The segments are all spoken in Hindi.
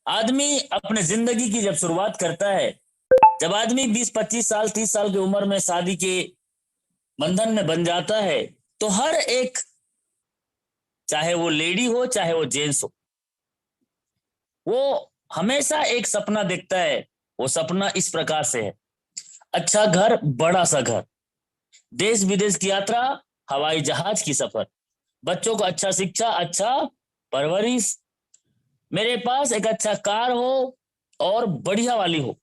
आदमी अपने जिंदगी की जब शुरुआत करता है, जब आदमी 20-25 साल 30 साल की उम्र में शादी के बंधन में बन जाता है, तो हर एक, चाहे वो लेडी हो चाहे वो जेंट्स हो, वो हमेशा एक सपना देखता है। वो सपना इस प्रकार से है: अच्छा घर, बड़ा सा घर, देश विदेश की यात्रा, हवाई जहाज की सफर, बच्चों को अच्छा शिक्षा, अच्छा परवरिश, मेरे पास एक अच्छा कार हो और बढ़िया वाली हो,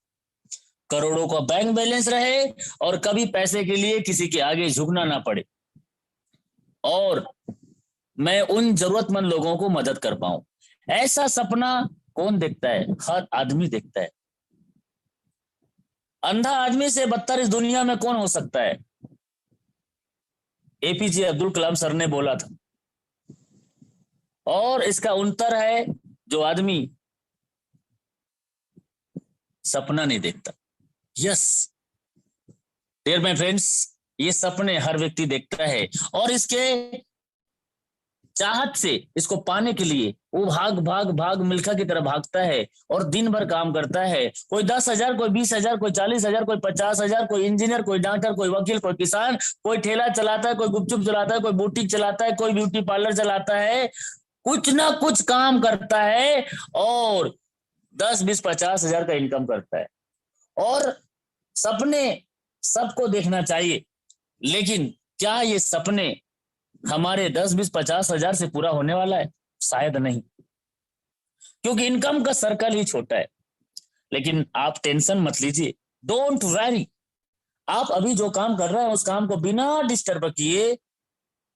करोड़ों का बैंक बैलेंस रहे और कभी पैसे के लिए किसी के आगे झुकना ना पड़े, और मैं उन जरूरतमंद लोगों को मदद कर पाऊं। ऐसा सपना कौन देखता है? हर आदमी देखता है। अंधा आदमी से बदतर इस दुनिया में कौन हो सकता है? एपीजे अब्दुल कलाम सर ने बोला था। और इसका उत्तर है, जो आदमी सपना नहीं देखता। यस डियर माय फ्रेंड्स, ये सपने हर व्यक्ति देखता है और इसके चाहत से, इसको पाने के लिए वो भाग भाग भाग मिल्खा की तरह भागता है और दिन भर काम करता है। कोई 10,000, कोई 20,000, कोई 40,000, कोई 50,000, कोई इंजीनियर, कोई डॉक्टर, कोई वकील, कोई किसान, कोई ठेला चलाता है, कोई गुपचुप चलाता है, कोई बुटीक चलाता है, कोई ब्यूटी पार्लर चलाता है, कुछ ना कुछ काम करता है और 10, 20, 50 हजार का इनकम करता है। और सपने सबको देखना चाहिए, लेकिन क्या ये सपने हमारे 10, 20, 50 हजार से पूरा होने वाला है? शायद नहीं, क्योंकि इनकम का सर्कल ही छोटा है। लेकिन आप टेंशन मत लीजिए, डोंट वरी। आप अभी जो काम कर रहे हैं उस काम को बिना डिस्टर्ब किए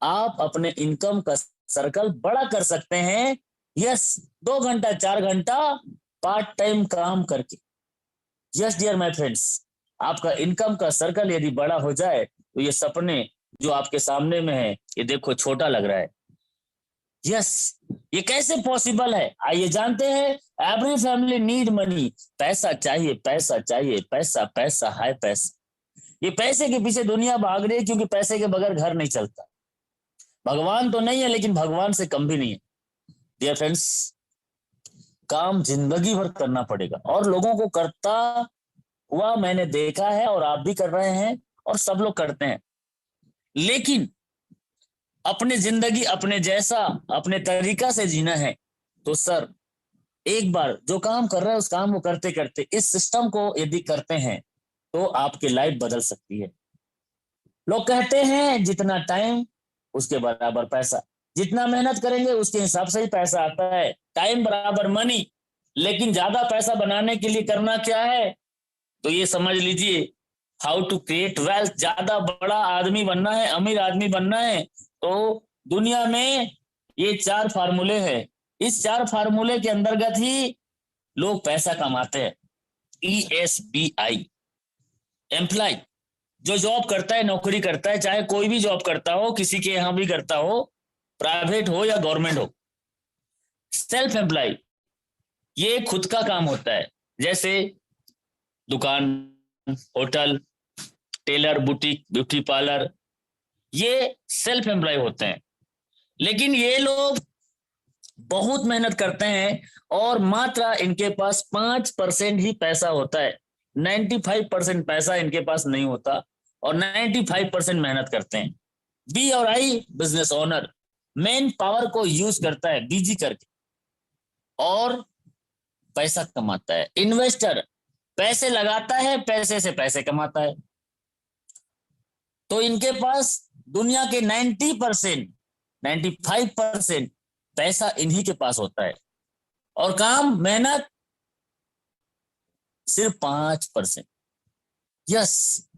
आप अपने इनकम का सर्कल बड़ा कर सकते हैं। यस, 2 घंटा 4 घंटा पार्ट टाइम काम करके। यस डियर माय फ्रेंड्स, आपका इनकम का सर्कल यदि बड़ा हो जाए तो ये सपने जो आपके सामने में है, ये देखो छोटा लग रहा है। यस, ये कैसे पॉसिबल है? आइए जानते हैं। Every family need money. पैसा चाहिए, पैसा चाहिए, पैसा पैसा है पैसा। ये पैसे के पीछे दुनिया भाग रही है, क्योंकि पैसे के बगैर घर नहीं चलता। भगवान तो नहीं है, लेकिन भगवान से कम भी नहीं है। डियर फ्रेंड्स, काम जिंदगी भर करना पड़ेगा और लोगों को करता हुआ मैंने देखा है, और आप भी कर रहे हैं और सब लोग करते हैं। लेकिन अपनी जिंदगी अपने जैसा, अपने तरीका से जीना है तो सर, एक बार जो काम कर रहे हैं उस काम को करते करते इस सिस्टम को यदि करते हैं तो आपकी लाइफ बदल सकती है। लोग कहते हैं जितना टाइम उसके बराबर पैसा, जितना मेहनत करेंगे उसके हिसाब से ही पैसा आता है। टाइम बराबर मनी। लेकिन ज्यादा पैसा बनाने के लिए करना क्या है? तो ये समझ लीजिए, हाउ टू क्रिएट वेल्थ। ज्यादा बड़ा आदमी बनना है, अमीर आदमी बनना है, तो दुनिया में ये 4 फार्मूले हैं। इस 4 फार्मूले के अंतर्गत ही लोग पैसा कमाते हैं। ESBI, एम्प्लॉय, जो जॉब करता है, नौकरी करता है, चाहे कोई भी जॉब करता हो, किसी के यहां भी करता हो, प्राइवेट हो या गवर्नमेंट हो। सेल्फ एम्प्लॉय, ये खुद का काम होता है, जैसे दुकान, hotel, tailor, boutique, beauty parlour, ये सेल्फ एम्प्लॉय होते हैं। लेकिन ये लोग बहुत मेहनत करते हैं और मात्र इनके पास 5% ही पैसा होता है। 95% पैसा इनके पास नहीं होता और 95% मेहनत करते हैं। बी और आई, बिजनेस ओनर, मेन पावर को यूज करता है बीजी करके और पैसा कमाता है। इन्वेस्टर, पैसे लगाता है, पैसे से पैसे कमाता है। तो इनके पास दुनिया के 90%, 95% पैसा इन्हीं के पास होता है और काम, मेहनत सिर्फ 5%। यस,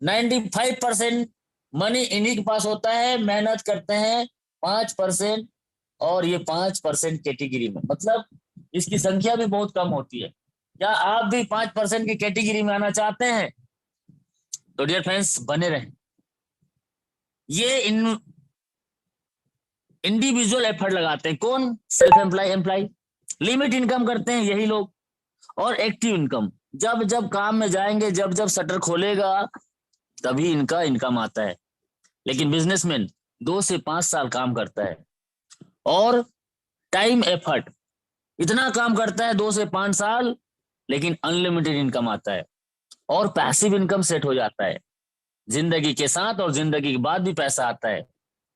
95% मनी इन्हीं के पास होता है, मेहनत करते हैं 5%, और ये 5% कैटेगरी में, मतलब इसकी संख्या भी बहुत कम होती है। क्या आप भी 5% की कैटेगरी में आना चाहते हैं? तो डियर फ्रेंड्स, बने रहें। ये इंडिविजुअल एफर्ट लगाते हैं। कौन? Self employ, employ. Limit income करते हैं यही लोग। और एक्टिव इनकम, जब जब काम में जाएंगे, जब जब शटर खोलेगा, तभी इनका इनकम आता है। लेकिन बिजनेसमैन 2 से 5 साल काम करता है और टाइम एफर्ट इतना काम करता है 2 से 5 साल, लेकिन अनलिमिटेड इनकम आता है और पैसिव इनकम सेट हो जाता है। जिंदगी के साथ और जिंदगी के बाद भी पैसा आता है।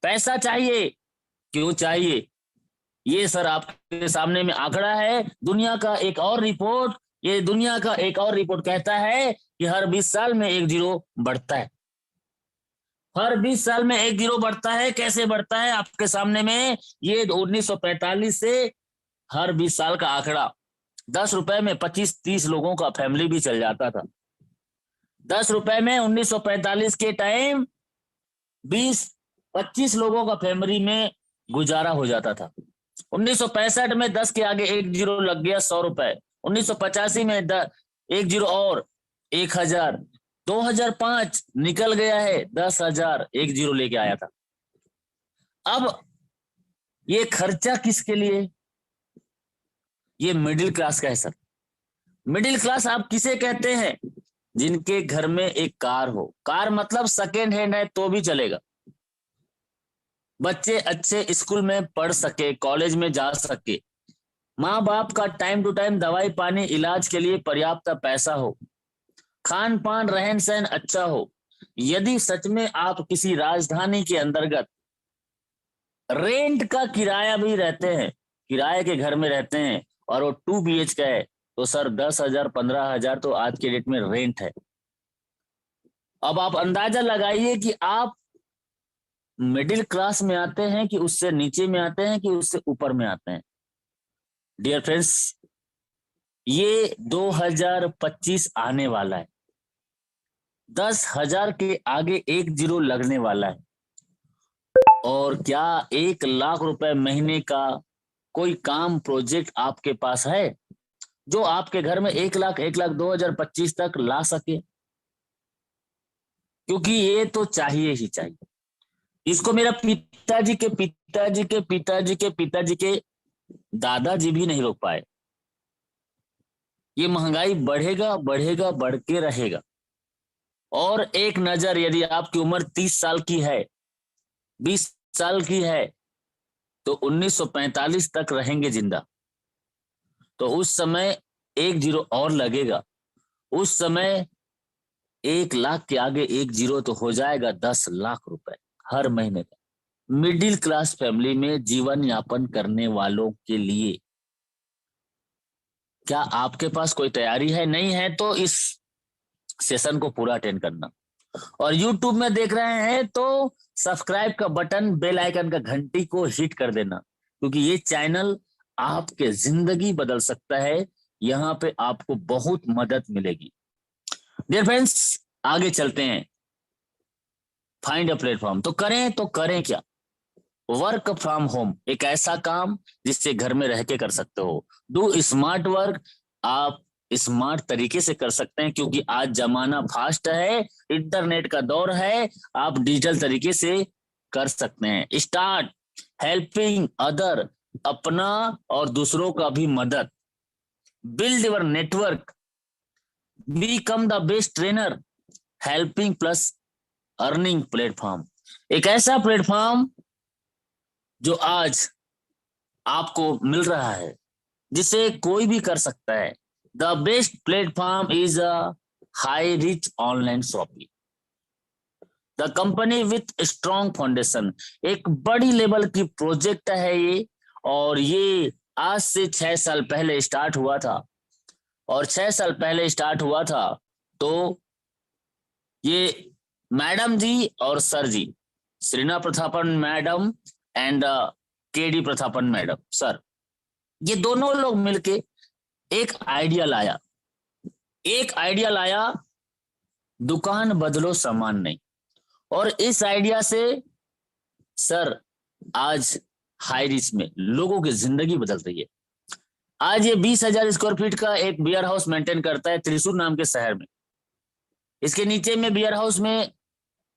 पैसा चाहिए, क्यों चाहिए? ये सर आपके सामने में आंकड़ा है। दुनिया का एक और रिपोर्ट कहता है कि हर 20 साल में एक जीरो बढ़ता है। हर 20 साल में एक जीरो बढ़ता है। कैसे बढ़ता है? आपके सामने में ये 1945 से हर 20 साल का आंकड़ा। 10 रुपए में 25-30 लोगों का फैमिली भी चल जाता था। 10 रुपए में 1945 के टाइम 20-25 लोगों का फैमिली में गुजारा हो जाता था। 1965 में 10 के आगे एक जीरो लग गया, 100 रुपए। 1985 में एक जीरो और 1000। 2005 निकल गया है 10,000, एक जीरो लेके आया था। अब ये खर्चा किसके लिए? ये मिडिल क्लास का है सर। मिडिल क्लास आप किसे कहते हैं? जिनके घर में एक कार हो। कार मतलब सेकेंड हैंड है तो भी चलेगा। बच्चे अच्छे स्कूल में पढ़ सके, कॉलेज में जा सके, माँ बाप का टाइम टू टाइम दवाई पानी इलाज के लिए पर्याप्त पैसा हो, खान पान रहन सहन अच्छा हो। यदि सच में आप किसी राजधानी के अंतर्गत रेंट का किराया भी रहते हैं, किराए के घर में रहते हैं और वो 2 BH का है, तो सर 10,000 15,000 तो आज के डेट में रेंट है। अब आप अंदाजा लगाइए कि आप मिडिल क्लास में आते हैं कि उससे नीचे में आते हैं कि उससे ऊपर में आते हैं। डियर फ्रेंड्स, ये 2025 आने वाला है। 10,000 के आगे एक जीरो लगने वाला है। और क्या 1 लाख रुपए महीने का कोई काम प्रोजेक्ट आपके पास है जो आपके घर में 1 लाख 2025 तक ला सके? क्योंकि ये तो चाहिए ही चाहिए। इसको मेरा पिताजी के पिताजी के पिताजी के पिताजी के दादाजी भी नहीं रोक पाए। ये महंगाई बढ़ेगा बढ़ेगा बढ़ के रहेगा। और एक नजर, यदि आपकी उम्र 30 साल की है, 20 साल की है, तो 1945 तक रहेंगे जिंदा। तो उस समय एक जीरो और लगेगा। उस समय 1 लाख के आगे एक जीरो तो हो जाएगा 10 लाख रुपए हर महीने का। मिडिल क्लास फैमिली में जीवन यापन करने वालों के लिए क्या आपके पास कोई तैयारी है? नहीं है तो इस सेशन को पूरा अटेंड करना। और YouTube में देख रहे हैं तो सब्सक्राइब का बटन, बेल आइकन का घंटी को हिट कर देना, क्योंकि ये चैनल आपके जिंदगी बदल सकता है। यहाँ पे आपको बहुत मदद मिलेगी। डियर फ्रेंड्स, आगे चलते हैं। फाइंड अ प्लेटफॉर्म तो करें क्या? वर्क फ्रॉम होम, एक ऐसा काम जिससे घर में रह के कर सकते हो। डू स्मार्ट वर्क, आप स्मार्ट तरीके से कर सकते हैं, क्योंकि आज जमाना फास्ट है, इंटरनेट का दौर है, आप डिजिटल तरीके से कर सकते हैं। स्टार्ट हेल्पिंग अदर, अपना और दूसरों का भी मदद। Build your network, become the best trainer. Helping plus earning platform, एक ऐसा प्लेटफॉर्म जो आज आपको मिल रहा है जिसे कोई भी कर सकता है। The best platform is a high rich online shopping, the company with strong foundation. एक बड़ी लेवल की प्रोजेक्ट है ये, और ये आज से 6 साल पहले स्टार्ट हुआ था। और 6 साल पहले स्टार्ट हुआ था तो ये मैडम जी और sir ji, Sreena Prathapan madam and KD Prathapan madam sir, ये दोनों लोग मिलके एक आइडिया लाया, दुकान बदलो सामान नहीं। और इस आइडिया से सर आज हाई रिच में लोगों की जिंदगी बदल रही है। आज ये 20,000 स्क्वायर फीट का एक बियर हाउस मेंटेन करता है त्रिशूर नाम के शहर में। इसके नीचे में बियर हाउस में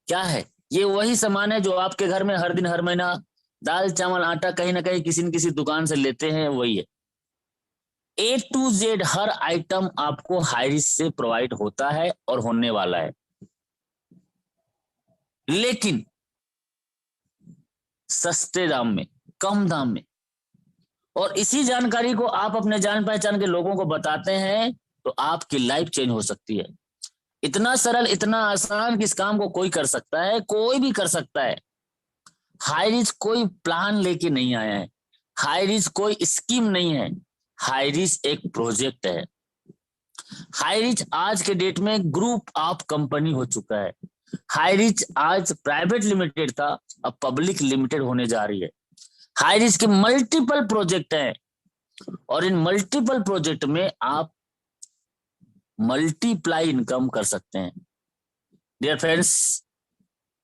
क्या है? ये वही सामान है जो आपके घर में हर दिन हर महीना दाल चावल आटा कहीं ना कहीं किसी न किसी दुकान से लेते हैं, वही है। A to Z her item आपको हाई रिच से प्रोवाइड होता है और होने वाला है। लेकिन सस्ते दाम में, कम दाम में, और इसी जानकारी को आप अपने जान पहचान के लोगों को बताते हैं तो आपकी लाइफ चेंज हो सकती है। इतना सरल, इतना आसान कि इस काम को कोई कर सकता है, कोई भी कर सकता है। हाई रिस्क कोई प्लान लेके नहीं आया है, हाई रिस्क कोई स्कीम नहीं है, हाई रिस्क एक प्रोजेक्ट है। हाई रिच आज के डेट में ग्रुप ऑफ कंपनी हो चुका है। हाई रिच आज प्राइवेट लिमिटेड था, अब पब्लिक लिमिटेड होने जा रही है। हाई रिच के मल्टीपल प्रोजेक्ट हैं और इन मल्टीपल प्रोजेक्ट में आप मल्टीप्लाई इनकम कर सकते हैं। डियर फ्रेंड्स,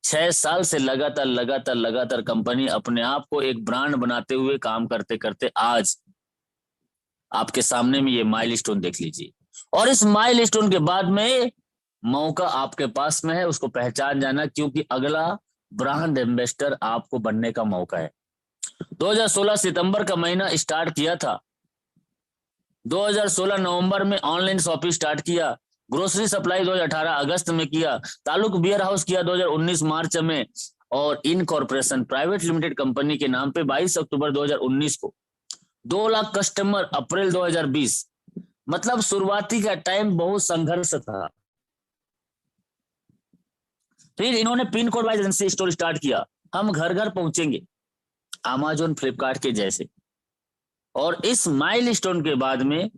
6 साल से लगातार कंपनी अपने आप को एक ब्रांड बनाते हुए काम करते करते आज आपके सामने में ये माइलस्टोन देख लीजिए, और इस माइलस्टोन के बाद में मौका आपके पास में है उसको पहचान जाना, क्योंकि अगला ब्रांड एम्बेसडर आपको बनने का मौका है। 2016 सितंबर का महीना स्टार्ट किया था, 2016 नवंबर में ऑनलाइन शॉपिंग स्टार्ट किया, ग्रोसरी सप्लाई 2018 अगस्त में किया, तालुक बियर हाउस किया 2019 मार्च में, और इन कॉर्पोरेशन प्राइवेट लिमिटेड कंपनी के नाम पे 22 अक्टूबर 2019 को 2 लाख कस्टमर अप्रैल 2020। मतलब शुरुआती का टाइम बहुत संघर्ष था। फिर इन्होंने pin code wise agency store start किया, हम घर घर पहुंचेंगे अमेजोन फ्लिपकार्ट के जैसे, और इस माइलस्टोन के बाद में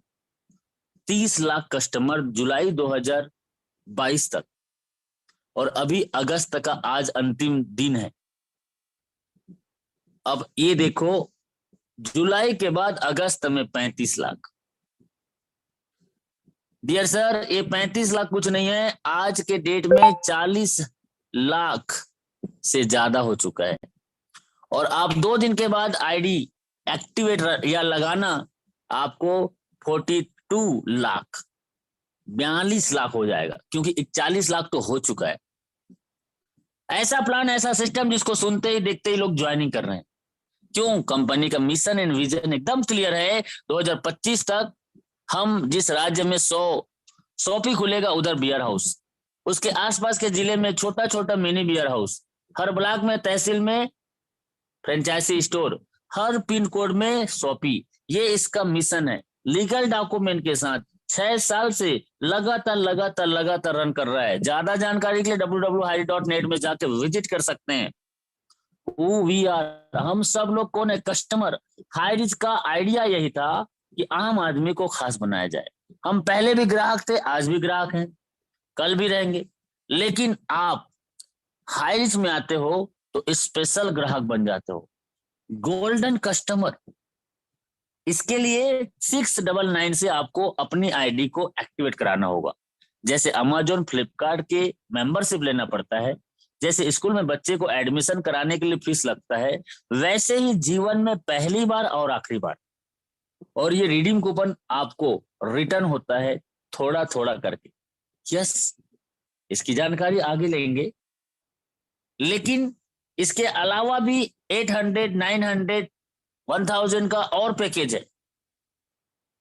30 लाख कस्टमर जुलाई 2022 तक, और अभी अगस्त का आज अंतिम दिन है। अब ये देखो, जुलाई के बाद अगस्त में 35 लाख। डियर सर, ये 35 लाख कुछ नहीं है, आज के डेट में 40 लाख से ज्यादा हो चुका है। और आप 2 दिन के बाद आईडी एक्टिवेट या लगाना, आपको 42 लाख 42 लाख हो जाएगा, क्योंकि 41 लाख तो हो चुका है। ऐसा प्लान, ऐसा सिस्टम जिसको सुनते ही देखते ही लोग ज्वाइनिंग कर रहे हैं। क्यों? कंपनी का मिशन एंड विजन एकदम क्लियर है। 2025 तक हम जिस राज्य में 100 शॉपी खुलेगा उधर बियर हाउस, उसके आसपास के जिले में छोटा छोटा मिनी बियर हाउस, हर ब्लॉक में तहसील में फ्रेंचाइजी स्टोर, हर पिन कोड में शॉपी। ये इसका मिशन है, लीगल डॉक्यूमेंट के साथ 6 साल से लगातार रन कर रहा है। ज्यादा जानकारी के लिए www.highreach.net में जाके विजिट कर सकते हैं। वी आर, हम सब लोग कौन है? कस्टमर। हाई रिच का आइडिया यही था कि आम आदमी को खास बनाया जाए। हम पहले भी ग्राहक थे, आज भी ग्राहक हैं, कल भी रहेंगे, लेकिन आप हाई रिच में आते हो तो स्पेशल ग्राहक बन जाते हो, गोल्डन कस्टमर। इसके लिए 699 से आपको अपनी आईडी को एक्टिवेट कराना होगा। जैसे अमेजोन फ्लिपकार्ट के मेंबरशिप लेना पड़ता है, जैसे स्कूल में बच्चे को एडमिशन कराने के लिए फीस लगता है, वैसे ही जीवन में पहली बार और आखिरी बार। और ये रिडीम कूपन आपको रिटर्न होता है थोड़ा थोड़ा करके। यस, इसकी जानकारी आगे लेंगे, लेकिन इसके अलावा भी 800, 900, 1000 का और पैकेज है,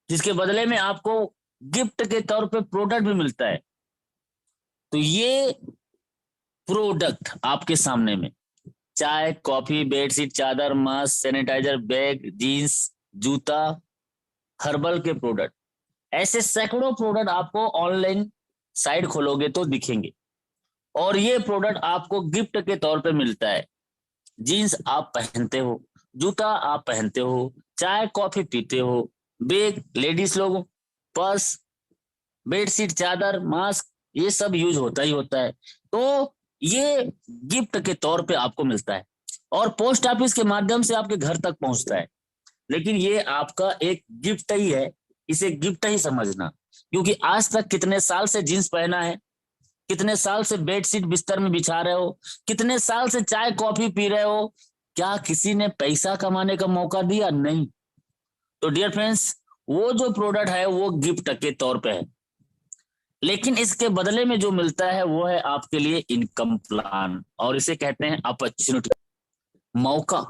जिसके बदले में आपको गिफ्ट के तौर पे प्रोडक्ट भी मिलता है। तो ये प्रोडक्ट आपके सामने में चाय, कॉफी, बेडशीट, चादर, मास्क, सैनिटाइजर, बैग, जीन्स, जूता, हर्बल के प्रोडक्ट, ऐसे सैकड़ों प्रोडक्ट आपको ऑनलाइन साइट खोलोगे तो दिखेंगे, और ये प्रोडक्ट आपको गिफ्ट के तौर पे मिलता है। जीन्स आप पहनते हो, जूता आप पहनते हो, चाय कॉफी पीते हो, बैग लेडीज लोग, पर्स, बेडशीट, चादर, मास्क, ये सब यूज होता ही होता है। तो ये गिफ्ट के तौर पे आपको मिलता है, और पोस्ट ऑफिस के माध्यम से आपके घर तक पहुंचता है। लेकिन ये आपका एक गिफ्ट ही है, इसे गिफ्ट ही समझना, क्योंकि आज तक कितने साल से जींस पहना है, कितने साल से बेडशीट बिस्तर में बिछा रहे हो, कितने साल से चाय कॉफी पी रहे हो, क्या किसी ने पैसा कमाने का मौका दिया? नहीं। तो डियर फ्रेंड्स, वो जो प्रोडक्ट है वो गिफ्ट के तौर पे है, लेकिन इसके बदले में जो मिलता है वो है आपके लिए इनकम प्लान, और इसे कहते हैं अपॉर्चुनिटी, मौका।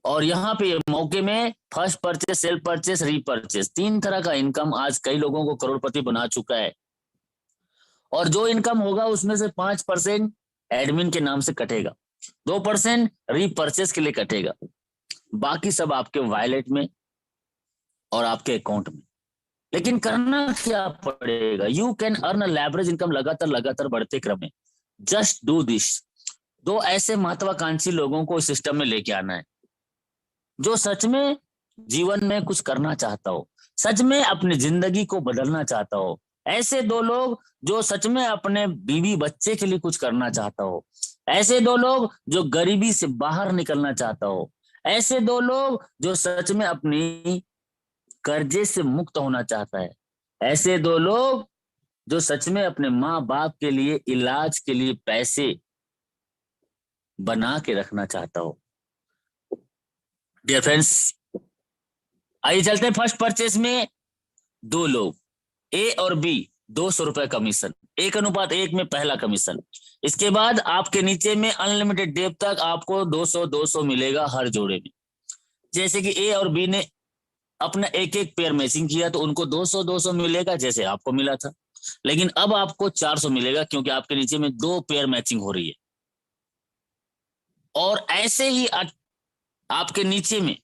और यहाँ पे मौके में फर्स्ट परचेस, सेल परचेस, रीपरचेस, 3 तरह का इनकम आज कई लोगों को करोड़पति बना चुका है। और जो इनकम होगा उसमें से 5% एडमिन के नाम से कटेगा, 2% रीपर्चेस के लिए कटेगा, बाकी सब आपके वॉलेट में और आपके अकाउंट में। लेकिन करना क्या पड़ेगा? You can earn leverage income लगातार लगातार बढ़ते क्रम में। Just do this. दो ऐसे महत्वाकांक्षी लोगों को इस सिस्टम में लेके आना है जो सच में जीवन में कुछ करना चाहता हो, सच में अपनी जिंदगी को बदलना चाहता हो। ऐसे दो लोग जो सच में अपने बीवी बच्चे के लिए कुछ करना चाहता हो। ऐसे दो लोग जो गरीबी से बाहर निकलना चाहता हो। ऐसे दो लोग जो सच में अपनी कर्जे से मुक्त होना चाहता है। ऐसे दो लोग जो सच में अपने माँ बाप के लिए इलाज के लिए पैसे बना के रखना चाहता हो। डियर फ्रेंड्स, आइए चलते हैं फर्स्ट परचेस में। दो लोग ए और बी, 200 रुपए कमीशन, 1:1 में पहला कमीशन। इसके बाद आपके नीचे में अनलिमिटेड डेप तक आपको 200 मिलेगा हर जोड़े में। जैसे कि ए और बी ने अपना एक एक पेयर मैचिंग किया तो उनको 200 मिलेगा जैसे आपको मिला था। लेकिन अब आपको 400 मिलेगा क्योंकि आपके नीचे में 2 पेयर मैचिंग हो रही है। और ऐसे ही आपके नीचे में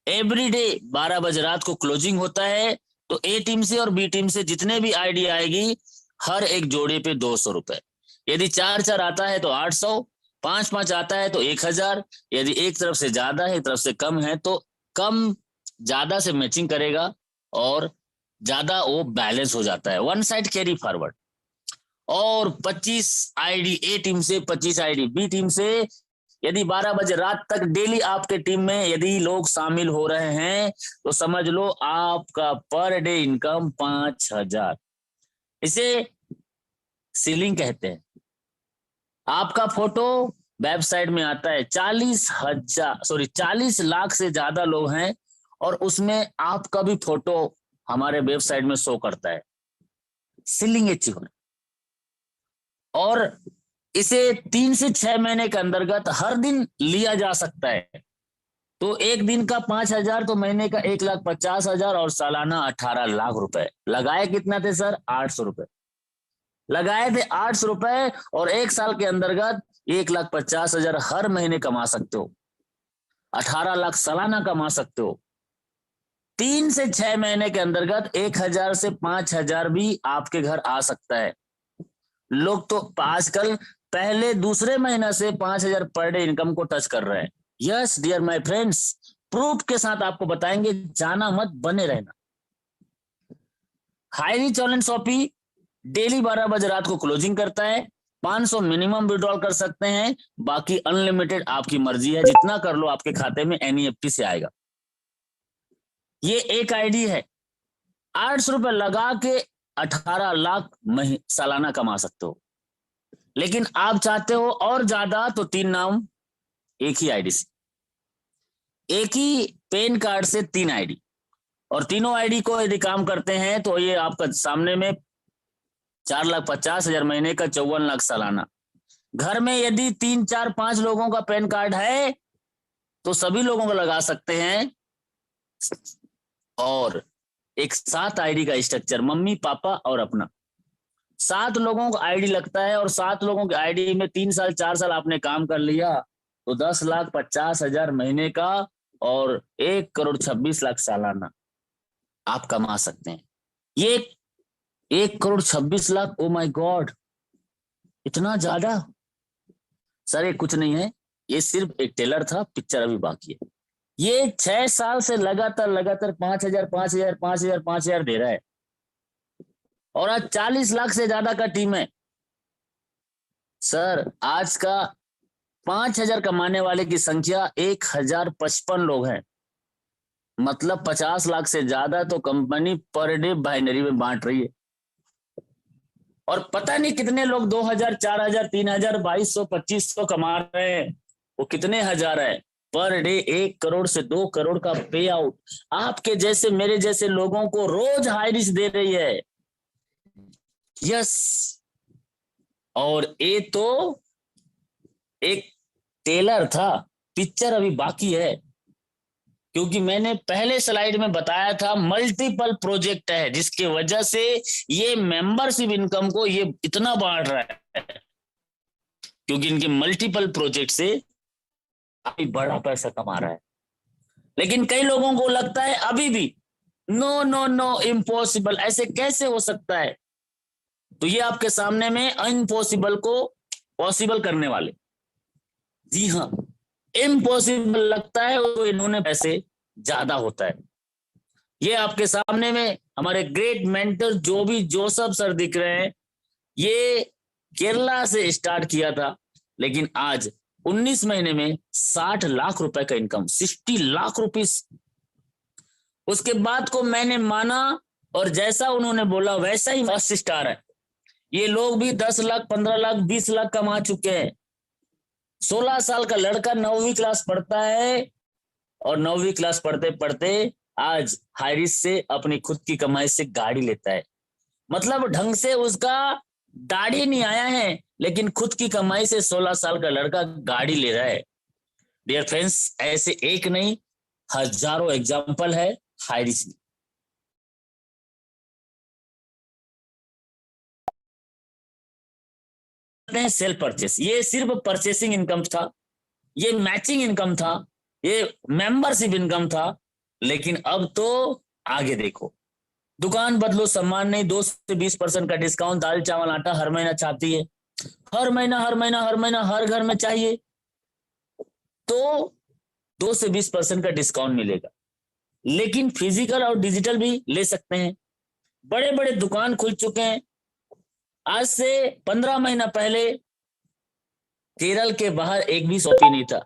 एवरीडे 12 बजे रात को क्लोजिंग होता है। तो ए टीम से और बी टीम से जितने भी आईडी आएगी हर एक जोड़े पे 200 रुपए। यदि 4-4 आता है तो 800, 5-5 आता है तो 1000। यदि एक तरफ से ज्यादा है एक तरफ से कम है तो कम ज्यादा से मैचिंग करेगा और ज्यादा वो बैलेंस हो जाता है, वन साइड कैरी फॉरवर्ड। और 25 आईडी ए टीम से, 25 आईडी बी टीम से। यदि 12 बजे रात तक डेली आपके टीम में यदि लोग शामिल हो रहे हैं तो समझ लो आपका पर डे इनकम 5000। इसे सीलिंग कहते हैं। आपका फोटो वेबसाइट में आता है, 40 लाख से ज्यादा लोग हैं और उसमें आपका भी फोटो हमारे वेबसाइट में शो करता है। Ceiling achievement. और इसे 3 से 6 महीने के अंतर्गत हर दिन लिया जा सकता है। तो एक दिन का 5000 तो महीने का 1,50,000 और सालाना 18 लाख रुपए। लगाए कितना थे सर? 800 रुपए लगाए थे, 800 रुपए। और एक साल के अंतर्गत 1,50,000 हर महीने कमा सकते हो, 18 लाख सालाना कमा सकते हो। 3 से 6 महीने के अंतर्गत 1000 से 5000 भी आपके घर आ सकता है। लोग तो आजकल पहले दूसरे महीना से 5000 पर डे इनकम को टच कर रहे हैं। Yes dear my friends, proof के साथ आपको बताएंगे, जाना मत, बने रहना। High rich online shoppy daily 12 बजे रात को क्लोजिंग करता है। 500 मिनिमम विड्रॉल कर सकते हैं, बाकी अनलिमिटेड आपकी मर्जी है, जितना कर लो आपके खाते में एनईएफटी से आएगा। ये एक आईडी है, 800 रुपए लगा के 18 लाख सालाना कमा सकते हो। लेकिन आप चाहते हो और ज्यादा तो 3 नाम एक ही आईडी से, एक ही पैन कार्ड से 3 आईडी, और तीनों आईडी को यदि काम करते हैं तो ये आपका सामने में 4,50,000 महीने का, 54 लाख सालाना। घर में यदि 3, 4, 5 लोगों का पैन कार्ड है तो सभी लोगों को लगा सकते हैं। और एक 7 आईडी का स्ट्रक्चर, मम्मी पापा और अपना, 7 लोगों का आईडी लगता है। और 7 लोगों की आईडी में 3 साल 4 साल आपने काम कर लिया तो 10,50,000 महीने का और 1,26,00,000 सालाना आप कमा सकते हैं। ये 1,26,00,000, ओ माय गॉड, इतना ज्यादा? सर ये कुछ नहीं है, ये सिर्फ एक टेलर था, पिक्चर अभी बाकी है। ये 6 साल से लगातार 5,000 दे रहा है और आज 40 लाख से ज्यादा का टीम है। सर आज का 5,000 कमाने वाले की संख्या 1,055 लोग हैं, मतलब 50 लाख से ज्यादा तो कंपनी पर डे बाइनरी में बांट रही है। और पता नहीं कितने लोग 2,000, 4,000, 3,000, 2,200, 2,500 कमा रहे हैं। वो कितने हजार है पर डे? 1 करोड़ से 2 करोड़ का पे आउट आपके जैसे मेरे जैसे लोगों को रोज हाई रिस्क दे रही है। यस। और ये तो एक टेलर था, पिक्चर अभी बाकी है, क्योंकि मैंने पहले स्लाइड में बताया था मल्टीपल प्रोजेक्ट है जिसकी वजह से ये मेंबरशिप इनकम को ये इतना बांट रहा है, क्योंकि इनके मल्टीपल प्रोजेक्ट से अभी बड़ा पैसा कमा रहा है। लेकिन कई लोगों को लगता है अभी भी नो नो नो इम्पॉसिबल, ऐसे कैसे हो सकता है। तो ये आपके सामने में इम्पॉसिबल को पॉसिबल करने वाले, जी हाँ, इम्पॉसिबल लगता है तो इन्होंने पैसे ज्यादा होता है। ये आपके सामने में हमारे ग्रेट मेंटर जो भी जोसेफ सर दिख रहे हैं, ये केरला से स्टार्ट किया था, लेकिन आज 19 महीने में 60 लाख रुपए का इनकम, 60 लाख रुपीस। उसके बाद को मैंने माना और जैसा उन्होंने बोला वैसा ही फर्स्ट स्टार है। ये लोग भी 10 लाख 15 लाख 20 लाख कमा चुके हैं। 16 साल का लड़का 9वीं क्लास पढ़ता है और 9वीं क्लास पढ़ते पढ़ते आज हाइरिस से अपनी खुद की कमाई से गाड़ी लेता है। मतलब ढंग से उसका दाढ़ी नहीं आया है, लेकिन खुद की कमाई से 16 साल का लड़का गाड़ी ले रहा है। डियर फ्रेंड्स, ऐसे एक नहीं हजारों एग्जाम्पल है हाइरिस में। सेल्फ परचेस, ये सिर्फ परचेसिंग इनकम था, ये मैचिंग इनकम था, ये मेंबरशिप इनकम था। लेकिन अब तो आगे देखो, दुकान बदलो सम्मान नहीं, 2 से 20% का डिस्काउंट, दाल चावल आटा हर महीना छापती है, हर महीना हर महीना हर महीना हर घर में चाहिए तो 2 से 20% का डिस्काउंट मिलेगा। लेकिन फिजिकल और डिजिटल भी ले सकते हैं। बड़े बड़े दुकान खुल चुके हैं। आज से 15 महीना पहले केरल के बाहर एक भी शॉपी नहीं था।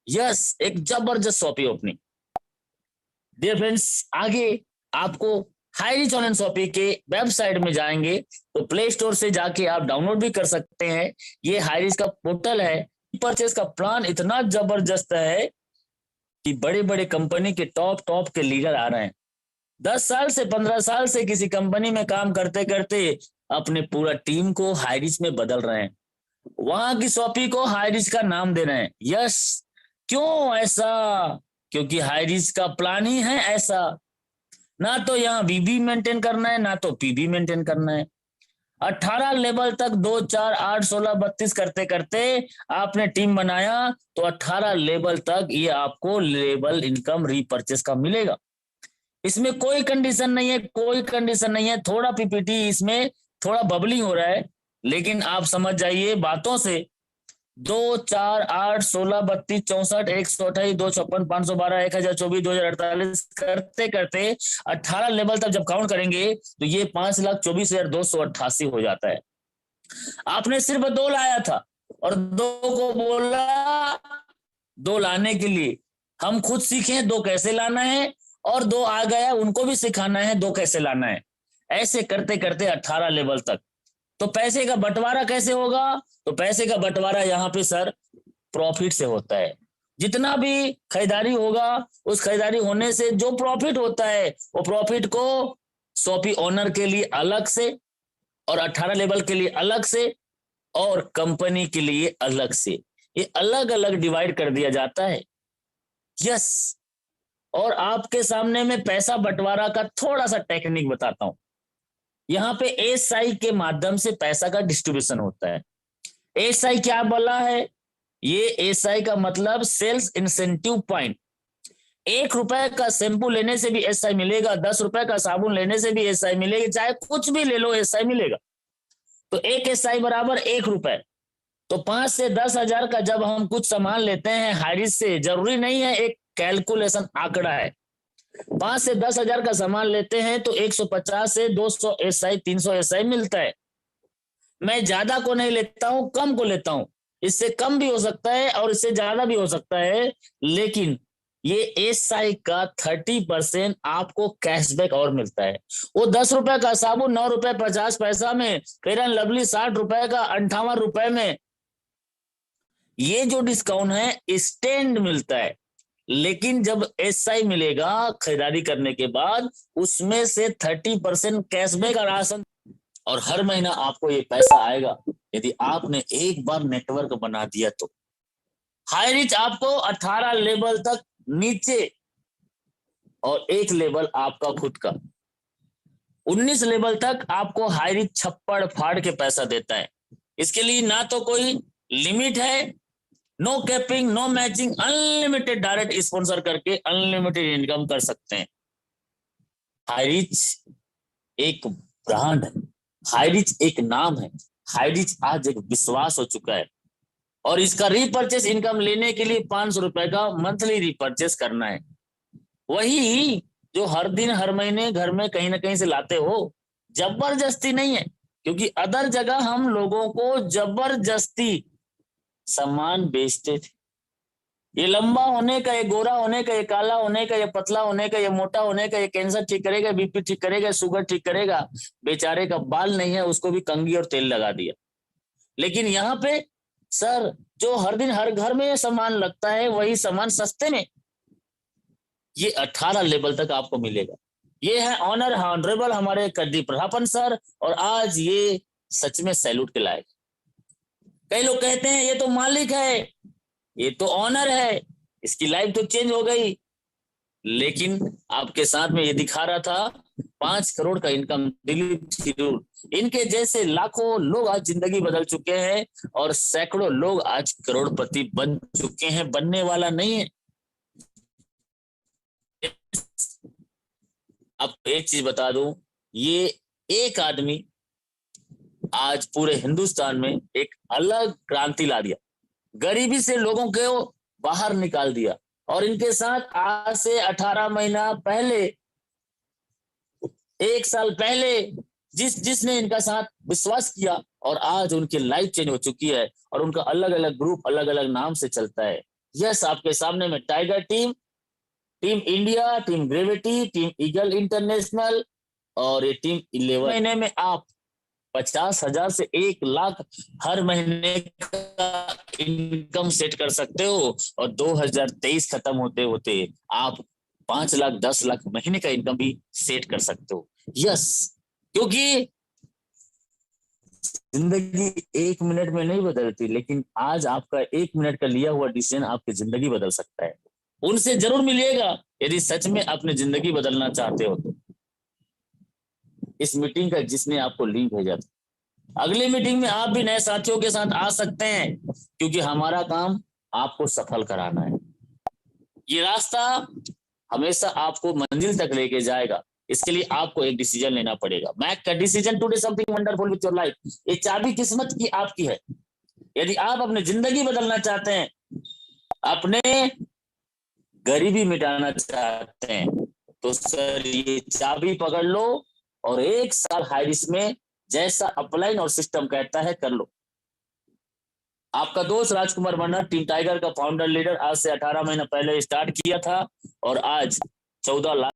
यस, एक जबरदस्त शॉपी ओपनिंग। डियर फ्रेंड्स, आगे आपको हाईरिच ऑनलाइन शॉपिंग के वेबसाइट में जाएंगे तो प्ले स्टोर से जाके आप डाउनलोड भी कर सकते हैं। ये हाईरिच का पोर्टल है। परचेस का प्लान इतना जबरदस्त है कि बड़े बड़े कंपनी के टॉप टॉप के लीडर आ रहे हैं। 10 साल से 15 साल से किसी कंपनी में काम करते करते अपने पूरा टीम को हाईरिच में बदल रहे हैं। वहां की शॉपी को हाईरिच का नाम दे रहे हैं। यस, क्यों ऐसा? क्योंकि हाईरिच का प्लान ही है ऐसा। ना तो यहाँ बीबी मेंटेन करना है, ना तो पीबी मेंटेन करना है। 18 लेवल तक 2 4 8 16 32 करते करते आपने टीम बनाया तो 18 लेवल तक ये आपको लेवल इनकम रीपर्चेस का मिलेगा। इसमें कोई कंडीशन नहीं है, कोई कंडीशन नहीं है। थोड़ा पीपीटी इसमें थोड़ा बबलिंग हो रहा है, लेकिन आप समझ जाइए बातों से। 2 4 8 16 32 64 128 256 512 1024 2048 करते करते 18 लेवल तक जब काउंट करेंगे तो ये 5,24,288 हो जाता है। आपने सिर्फ 2 लाया था और 2 को बोला, 2 लाने के लिए हम खुद सीखें 2 कैसे लाना है, और 2 आ गया उनको भी सिखाना है 2 कैसे लाना है। ऐसे करते करते 18 लेवल तक। तो पैसे का बंटवारा कैसे होगा? तो पैसे का बंटवारा यहाँ पे सर प्रॉफिट से होता है। जितना भी खरीदारी होगा उस खरीदारी होने से जो प्रॉफिट होता है वो प्रॉफिट को शॉपी ओनर के लिए अलग से और 18 लेवल के लिए अलग से और कंपनी के लिए अलग से, ये अलग अलग डिवाइड कर दिया जाता है। यस, और आपके सामने में पैसा बंटवारा का थोड़ा सा टेक्निक बताता हूं। यहाँ पे एसआई के माध्यम से पैसा का डिस्ट्रीब्यूशन होता है। एसआई क्या बोला है? ये एसआई का मतलब सेल्स इंसेंटिव पॉइंट। 1 रुपए का शैम्पू लेने से भी एसआई मिलेगा, 10 रुपए का साबुन लेने से भी एसआई मिलेगी, चाहे कुछ भी ले लो एसआई मिलेगा। तो एक एसआई बराबर 1 रुपए। तो 5 से 10 हजार का जब हम कुछ सामान लेते हैं हाइरिच से, जरूरी नहीं है, एक कैलकुलेशन आंकड़ा है। 5 से 10 हजार का सामान लेते हैं तो 150 से 200 एसआई 300 एसआई मिलता है। मैं ज्यादा को नहीं लेता हूं, कम को लेता हूं। इससे कम भी हो सकता है और इससे ज्यादा भी हो सकता है, लेकिन ये एसआई का 30% आपको कैशबैक और मिलता है। वो 10 रुपए का साबुन 9 रुपए 50 पैसा में, फेयर एंड लवली 60 रुपए का 58 रुपए में, ये जो डिस्काउंट है स्टैंड मिलता है। लेकिन जब एसआई मिलेगा खरीदारी करने के बाद, उसमें से 30% कैशबैक और राशन, और हर महीना आपको ये पैसा आएगा यदि आपने एक बार नेटवर्क बना दिया तो। हाईरिच आपको 18 लेवल तक नीचे और 1 लेवल आपका खुद का, 19 लेवल तक आपको हाईरिच छप्पड़ फाड़ के पैसा देता है। इसके लिए ना तो कोई लिमिट है no capping, no matching, unlimited direct sponsor करके अनलिमिटेड इनकम कर सकते हैं। हाईरिच एक ब्रांड है, हाईरिच एक नाम है, हाईरिच आज एक विश्वास हो चुका है। और इसका रीपर्चेस इनकम लेने के लिए 500 रुपए का मंथली रीपर्चेस करना है। वही जो हर दिन हर महीने घर में कहीं ना कहीं से लाते हो, जबरदस्ती नहीं है। क्योंकि अदर जगह हम लोगों को जबरदस्ती सामान बेचते थे। ये लंबा होने का, ये गोरा होने का, ये काला होने का, ये पतला होने का, ये मोटा होने का, ये कैंसर ठीक करेगा, बीपी ठीक करेगा, शुगर ठीक करेगा। बेचारे का बाल नहीं है, उसको भी कंघी और तेल लगा दिया। लेकिन यहाँ पे सर, जो हर दिन हर घर में ये सामान लगता है, वही सामान सस्ते में ये 18 लेवल तक आपको मिलेगा। ये है ऑनर ऑनरेबल हमारे कड्डी प्रधापन सर, और आज ये सच में सैल्यूट के लायक। कई लोग कहते हैं ये तो मालिक है, ये तो ऑनर है, इसकी लाइफ तो चेंज हो गई। लेकिन आपके साथ में ये दिखा रहा था 5 करोड़ का इनकम, दिलीप थिरूर। इनके जैसे लाखों लोग आज जिंदगी बदल चुके हैं, और सैकड़ों लोग आज करोड़पति बन चुके हैं, बनने वाला नहीं है। अब एक चीज बता दूं, ये एक आदमी आज पूरे हिंदुस्तान में एक अलग क्रांति ला दिया, गरीबी से लोगों को बाहर निकाल दिया। और इनके साथ आज से 18 महीना पहले, 1 साल पहले जिसने इनका साथ विश्वास किया, और आज उनकी लाइफ चेंज हो चुकी है, और उनका अलग अलग ग्रुप अलग अलग नाम से चलता है। यस, आपके सामने में tiger team, team India, team gravity, team eagle international, और ये टीम 11 महीने में आप 50,000 से 1 लाख हर महीने का इनकम सेट कर सकते हो। और 2023 खत्म होते होते आप 5 लाख 10 लाख महीने का इनकम भी सेट कर सकते हो। यस, क्योंकि जिंदगी 1 मिनट में नहीं बदलती, लेकिन आज आपका 1 मिनट का लिया हुआ डिसीजन आपकी जिंदगी बदल सकता है। उनसे जरूर मिलिएगा यदि सच में अपनी जिंदगी बदलना चाहते हो तो। इस मीटिंग का जिसने आपको लिंक भेजा था, अगली मीटिंग में आप भी नए साथियों के साथ आ सकते हैं, क्योंकि हमारा काम आपको सफल कराना है। ये रास्ता हमेशा आपको मंजिल तक लेके जाएगा। इसके लिए आपको एक डिसीजन लेना पड़ेगा। मैक का decision to do something wonderful with your life. ये चाबी किस्मत की आपकी है। यदि आप अपनी जिंदगी बदलना चाहते हैं, अपने गरीबी मिटाना चाहते हैं, तो सर ये चाबी पकड़ लो, और 1 साल हाईरिस्क में जैसा अपलाइन और सिस्टम कहता है कर लो। आपका दोस्त राजकुमार वर्मा, टीम टाइगर का फाउंडर लीडर, आज से 18 महीना पहले स्टार्ट किया था, और आज 14 लाख